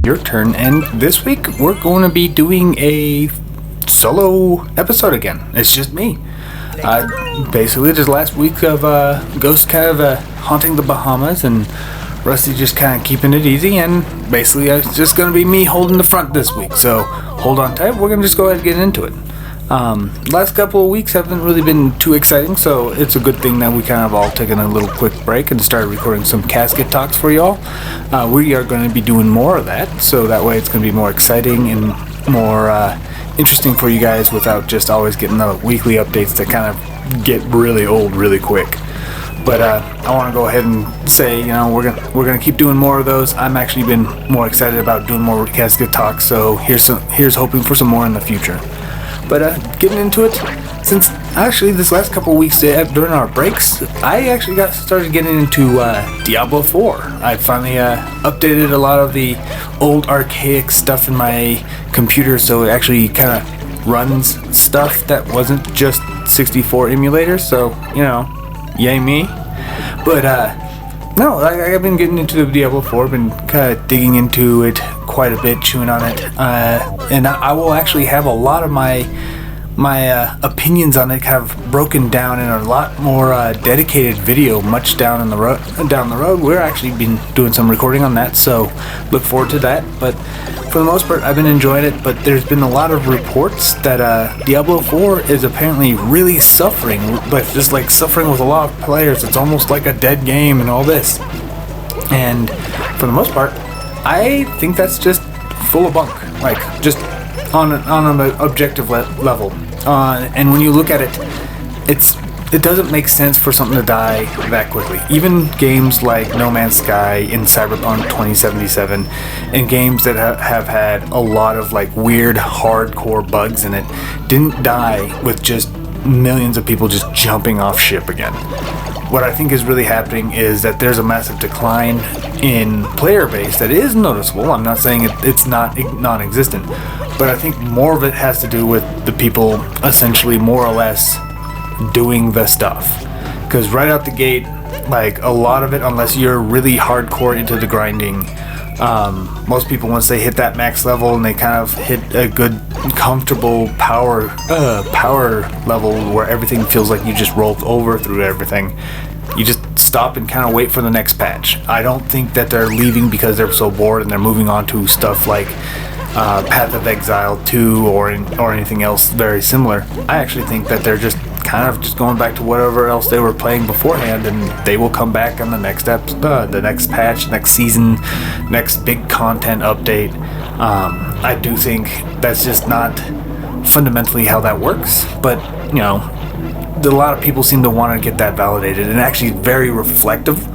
your turn. And this week we're going to be doing a solo episode again. It's just me. Basically, this last week of Ghost kind of haunting the Bahamas and Rusty just kind of keeping it easy, and basically it's just going to be me holding the front this week. So hold on tight. We're going to just go ahead and get into it. Last couple of weeks haven't really been too exciting, so it's a good thing that we kind of all taken a little quick break and started recording some casket talks for y'all. We are going to be doing more of that, so that way it's going to be more exciting and more interesting for you guys without just always getting the weekly updates that kind of get really old really quick. But I want to go ahead and say, we're gonna keep doing more of those. I'm actually been more excited about doing more casket talks, so here's hoping for some more in the future. But getting into it, since actually this last couple of weeks during our breaks, I actually started getting into Diablo IV. I finally updated a lot of the old archaic stuff in my computer, so it actually kind of runs stuff that wasn't just 64 emulators. So yay me. But no, I've been getting into the Diablo 4, been kind of digging into it quite a bit, chewing on it, and I will actually have a lot of my opinions on it kind of broken down in a lot more dedicated video much down the road. We're actually been doing some recording on that, so look forward to that. But for the most part, I've been enjoying it, but there's been a lot of reports that Diablo 4 is apparently really suffering, but just like suffering with a lot of players. It's almost like a dead game and all this. And for the most part, I think that's just full of bunk, like just on an objective level. And when you look at it, it doesn't make sense for something to die that quickly. Even games like No Man's Sky in Cyberpunk 2077 and games that have had a lot of like weird hardcore bugs in it didn't die with just millions of people just jumping off ship again. What I think is really happening is that there's a massive decline in player base that is noticeable. I'm not saying it's not non-existent, but I think more of it has to do with the people essentially more or less doing the stuff. Because right out the gate, like a lot of it, unless you're really hardcore into the grinding, most people, once they hit that max level and they kind of hit a good comfortable power level where everything feels like you just rolled over through everything, you just stop and kind of wait for the next patch. I don't think that they're leaving because they're so bored and they're moving on to stuff like Path of Exile 2 or anything else very similar. I actually think that they're just kind of just going back to whatever else they were playing beforehand, and they will come back on the next the next patch, next season, next big content update. I do think that's just not fundamentally how that works, but a lot of people seem to want to get that validated, and actually very reflective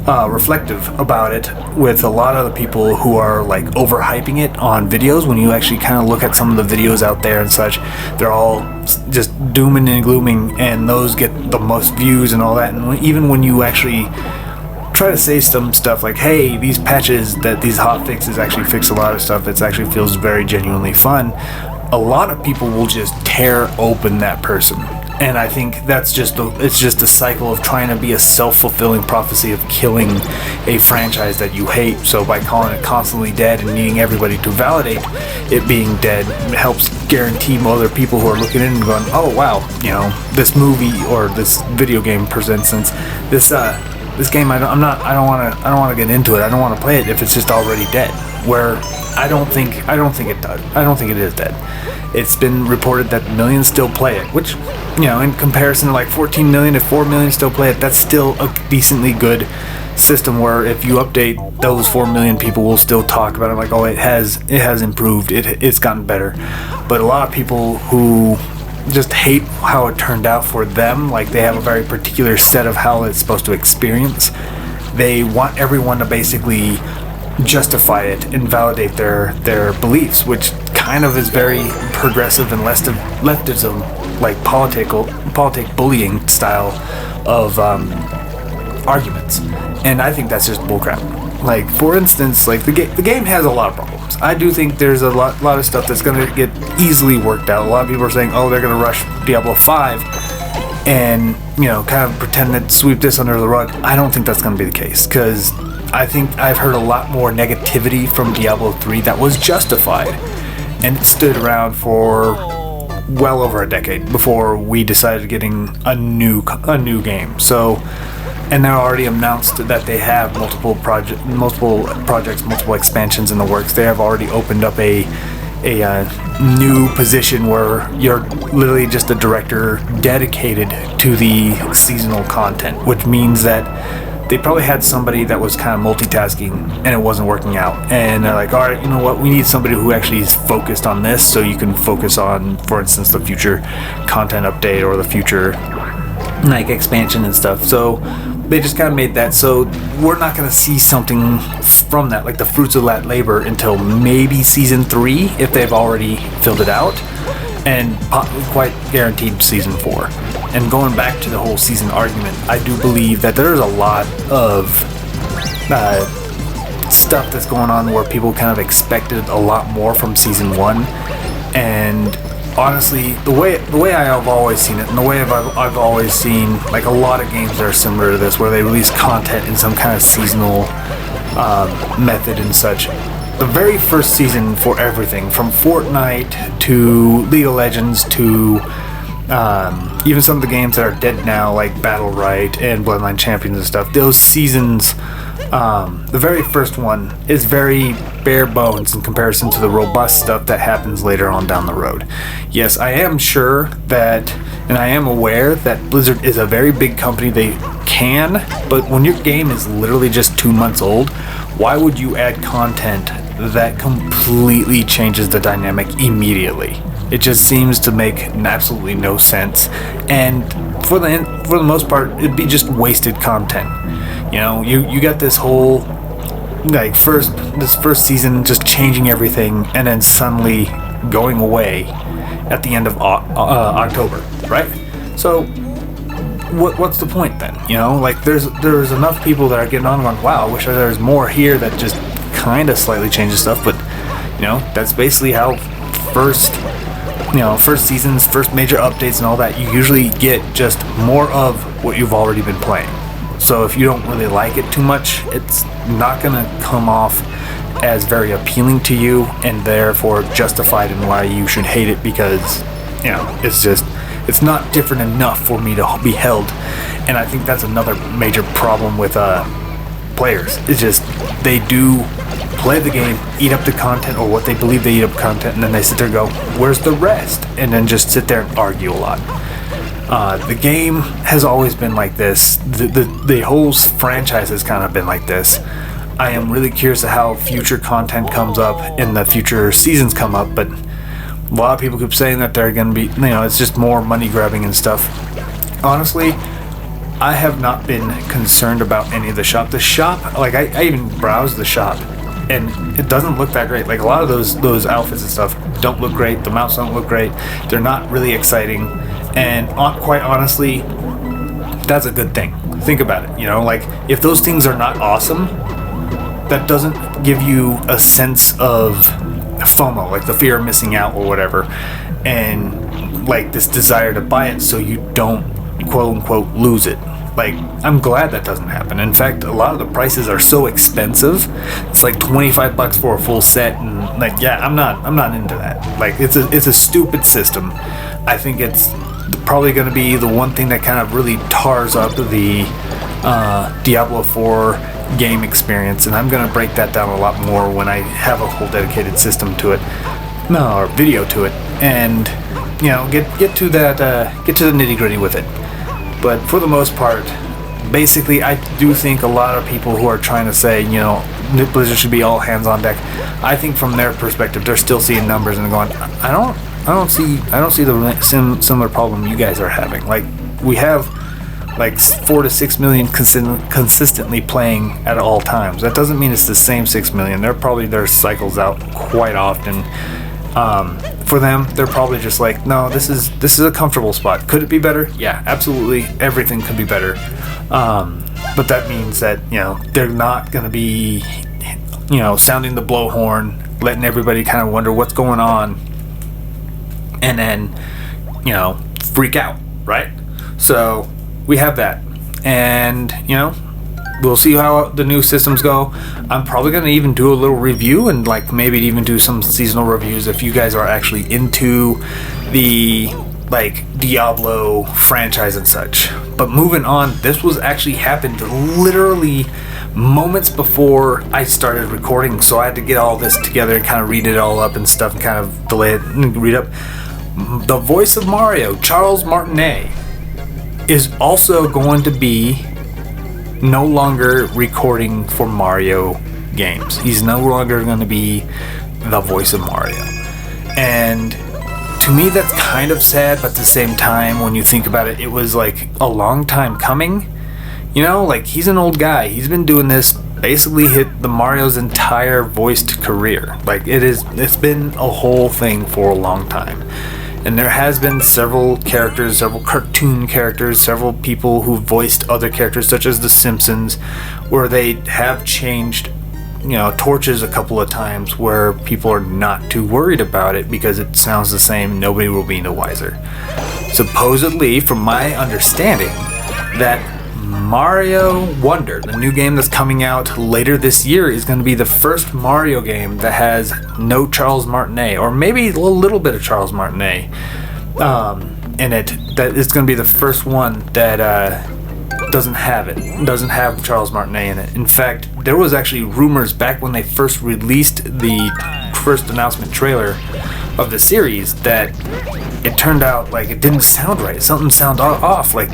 about it with a lot of the people who are like overhyping it on videos. When you actually kind of look at some of the videos out there and such, they're all just dooming and glooming, and those get the most views and all that. And even when you actually try to say some stuff like, hey, these patches, that these hot fixes actually fix a lot of stuff that actually feels very genuinely fun, a lot of people will just tear open that person. And I think that's it's just a cycle of trying to be a self-fulfilling prophecy of killing a franchise that you hate. So by calling it constantly dead and needing everybody to validate it being dead, it helps guarantee other people who are looking in and going, oh wow, this movie or this video game, for instance, this game, I don't want to get into it. I don't want to play it if it's just already dead. Where I don't think it does. I don't think it is dead. It's been reported that millions still play it, which, in comparison to like 14 million, if 4 million still play it, that's still a decently good system where if you update, those 4 million people will still talk about it like, oh, it has improved, it's gotten better. But a lot of people who just hate how it turned out for them, like they have a very particular set of how it's supposed to experience, they want everyone to basically justify it and validate their beliefs, which kind of is very progressive and leftism, like politic bullying style of arguments. And I think that's just bullcrap. Like, for instance, like the game has a lot of problems. I do think there's a lot of stuff that's going to get easily worked out. A lot of people are saying, oh, they're going to rush Diablo 5 and, kind of pretend that sweep this under the rug. I don't think that's going to be the case, because I think I've heard a lot more negativity from Diablo 3 that was justified, and it stood around for well over a decade before we decided getting a new game. So, and they already announced that they have multiple projects, multiple expansions in the works. They have already opened up a new position where you're literally just a director dedicated to the seasonal content, which means that they probably had somebody that was kind of multitasking and it wasn't working out, and they're like, all right, you know what, we need somebody who actually is focused on this, so you can focus on, for instance, the future content update or the future like expansion and stuff. So they just kind of made that, so we're not going to see something from that, like the fruits of that labor, until maybe season 3 if they've already filled it out, and quite guaranteed season 4. And going back to the whole season argument, I do believe that there's a lot of stuff that's going on where people kind of expected a lot more from season 1, and honestly, the way I have always seen it, and the way I've always seen like a lot of games that are similar to this, where they release content in some kind of seasonal method and such. The very first season for everything, from Fortnite to League of Legends to even some of the games that are dead now, like Battle Right and Bloodline Champions and stuff, those seasons, the very first one is very bare bones in comparison to the robust stuff that happens later on down the road. Yes, I am sure that, and I am aware that Blizzard is a very big company. They can, but when your game is literally just 2 months old, why would you add content that completely changes the dynamic immediately? It just seems to make absolutely no sense, and for the most part, it'd be just wasted content. You know, you got this whole like this first season just changing everything, and then suddenly going away at the end of October, right? So what's the point then? You know, like there's enough people that are getting on and going, wow, I wish there was more here that just kind of slightly changes stuff, but you know, that's basically how first seasons, first major updates and all that, you usually get just more of what you've already been playing. So if you don't really like it too much, it's not going to come off as very appealing to you, and therefore justified in why you should hate it, because, you know, it's not different enough for me to be held. And I think that's another major problem with players. It's just they do play the game, eat up the content, or what they believe they eat up content, and then they sit there and go, where's the rest? And then just sit there and argue a lot. The game has always been like this. The whole franchise has kind of been like this. I am really curious to how future content comes up and the future seasons come up, but a lot of people keep saying that they're going to be, you know, it's just more money grabbing and stuff. Honestly, I have not been concerned about any of the shop. The shop, like I even browsed the shop, and it doesn't look that great. Like a lot of those outfits and stuff don't look great. The mounts don't look great. They're not really exciting. And quite honestly, that's a good thing. Think about it. You know, like if those things are not awesome, that doesn't give you a sense of FOMO, like the fear of missing out or whatever, and like this desire to buy it so you don't quote unquote lose it. Like, I'm glad that doesn't happen. In fact, a lot of the prices are so expensive. It's like $25 for a full set, and like, yeah, I'm not into that. Like, it's a stupid system. I think it's probably going to be the one thing that kind of really tars up the Diablo IV game experience, and I'm going to break that down a lot more when I have a whole dedicated system to it, or video to it, and you know, get to the nitty gritty with it. But for the most part, basically, I do think a lot of people who are trying to say, you know, Blizzard should be all hands on deck, I think from their perspective, they're still seeing numbers and going, I don't see the similar problem you guys are having. Like, we have like 4 to 6 million consistently playing at all times. That doesn't mean it's the same 6 million. Their cycles out quite often. For them, they're probably just like, no, this is a comfortable spot. Could it be better? Yeah, absolutely. Everything could be better. But that means that, you know, they're not going to be, you know, sounding the blowhorn, letting everybody kind of wonder what's going on, and then, you know, freak out, right? So we have that. And, you know, we'll see how the new systems go. I'm probably going to even do a little review and like maybe even do some seasonal reviews if you guys are actually into the like Diablo franchise and such. But moving on, this was actually happened literally moments before I started recording, so I had to get all this together and kind of read it all up and stuff and kind of delay it and read up. The voice of Mario, Charles Martinet, is also going to be no longer recording for Mario games. He's no longer going to be the voice of Mario. And to me, that's kind of sad, but at the same time, when you think about it, it was like a long time coming. You know, like, he's an old guy. He's been doing this, basically hit the Mario's entire voiced career. Like, it's been a whole thing for a long time. And there has been several characters, several cartoon characters, several people who voiced other characters, such as The Simpsons, where they have changed, you know, torches a couple of times where people are not too worried about it because it sounds the same, nobody will be no wiser. Supposedly, from my understanding, that Mario Wonder, the new game that's coming out later this year, is going to be the first Mario game that has no Charles Martinet, or maybe a little bit of Charles Martinet in it. That is going to be the first one that doesn't have Charles Martinet in it. In fact, there was actually rumors back when they first released the first announcement trailer of the series that it turned out like it didn't sound right. Something sounded off. Like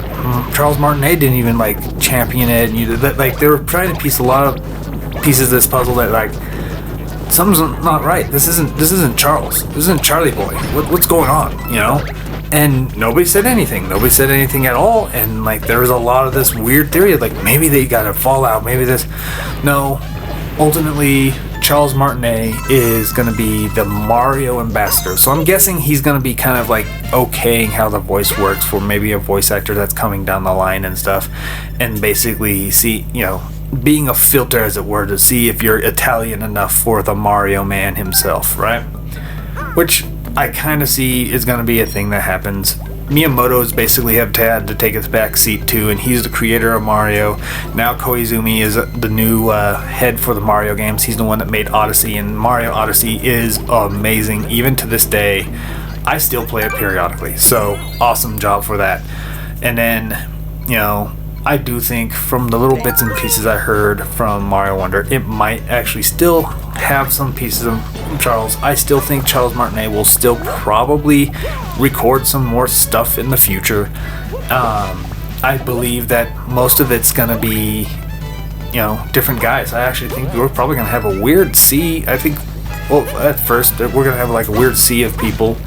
Charles Martinet didn't even like champion it, and like they were trying to piece a lot of pieces of this puzzle that like something's not right. This isn't Charles. This isn't Charlie Boy. What's going on? You know? And nobody said anything. Nobody said anything at all. And like there was a lot of this weird theory of like maybe they got a fallout. Maybe this. No. Ultimately, Charles Martinet is going to be the Mario ambassador. So I'm guessing he's going to be kind of like okaying how the voice works for maybe a voice actor that's coming down the line and stuff. And basically being a filter, as it were, to see if you're Italian enough for the Mario man himself, right? Which I kind of see is going to be a thing that happens. Miyamoto's basically had to take his back seat too, and he's the creator of Mario. Now Koizumi is the new head for the Mario games. He's the one that made Odyssey, and Mario Odyssey is amazing. Even to this day, I still play it periodically, so awesome job for that. And then, you know, I do think from the little bits and pieces I heard from Mario Wonder, it might actually still have some pieces of Charles. I still think Charles Martinet will still probably record some more stuff in the future. I believe that most of it's going to be, you know, different guys. I actually think we're probably going to have a weird sea. I think, well, at first, we're going to have like a weird sea of people.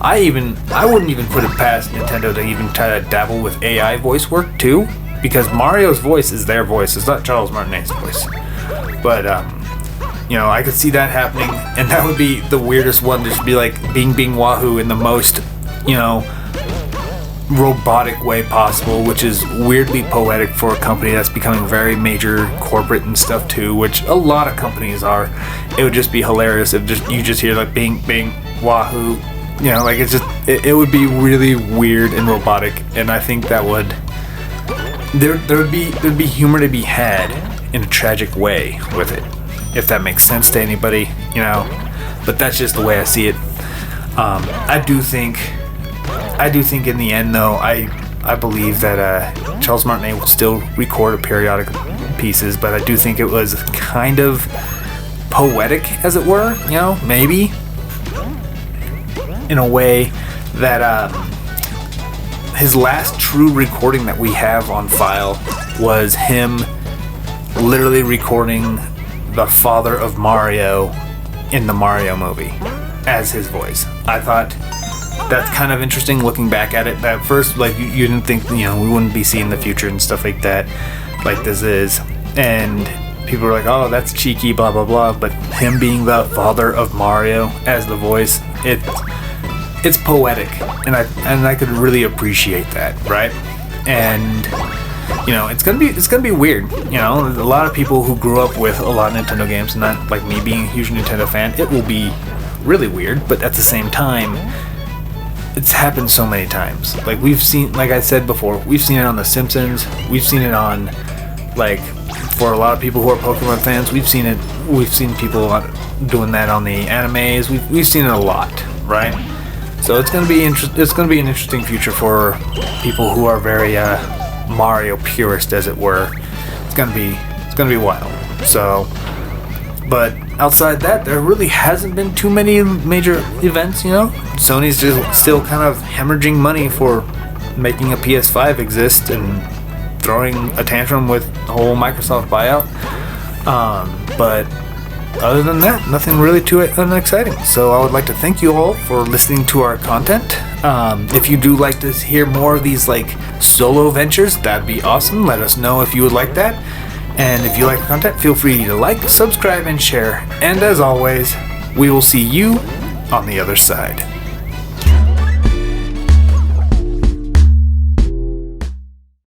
I wouldn't even put it past Nintendo to even try to dabble with AI voice work too. Because Mario's voice is their voice. It's not Charles Martinet's voice. But, you know, I could see that happening. And that would be the weirdest one. Just be like Bing Wahoo in the most, you know, robotic way possible. Which is weirdly poetic for a company that's becoming very major corporate and stuff too. Which a lot of companies are. It would just be hilarious if you just hear like Bing Wahoo. You know, like it would be really weird and robotic. And I think that would... There'd be humor to be had in a tragic way with it, if that makes sense to anybody, you know. But that's just the way I see it. I do think in the end, though, I believe that Charles Martinet will still record periodic pieces, but I do think it was kind of poetic, as it were, you know, maybe in a way that his last true recording that we have on file was him literally recording the father of Mario in the Mario movie as his voice. I thought that's kind of interesting looking back at it. At first, like, you didn't think, you know, we wouldn't be seeing the future and stuff like that, like this is. And people were like, oh, that's cheeky, blah, blah, blah. But him being the father of Mario as the voice, it's poetic, and I could really appreciate that, right? And you know, it's gonna be weird. You know, a lot of people who grew up with a lot of Nintendo games, and not like me being a huge Nintendo fan, it will be really weird. But at the same time, it's happened so many times. Like we've seen, like I said before, we've seen it on The Simpsons, we've seen it on Like, for a lot of people who are Pokemon fans, we've seen it. We've seen people doing that on the animes. We've seen it a lot, right? So it's gonna be It's gonna be an interesting future for people who are very Mario purist, as it were. It's gonna be wild. So, but outside that, there really hasn't been too many major events. Sony's just still kind of hemorrhaging money for making a PS5 exist and throwing a tantrum with the whole Microsoft buyout. But other than that, nothing really too unexciting. So I would like to thank you all for listening to our content. If you do like to hear more of these like solo ventures, that'd be awesome. Let us know if you would like that. And if you like the content, feel free to like, subscribe, and share. And as always, we will see you on the other side.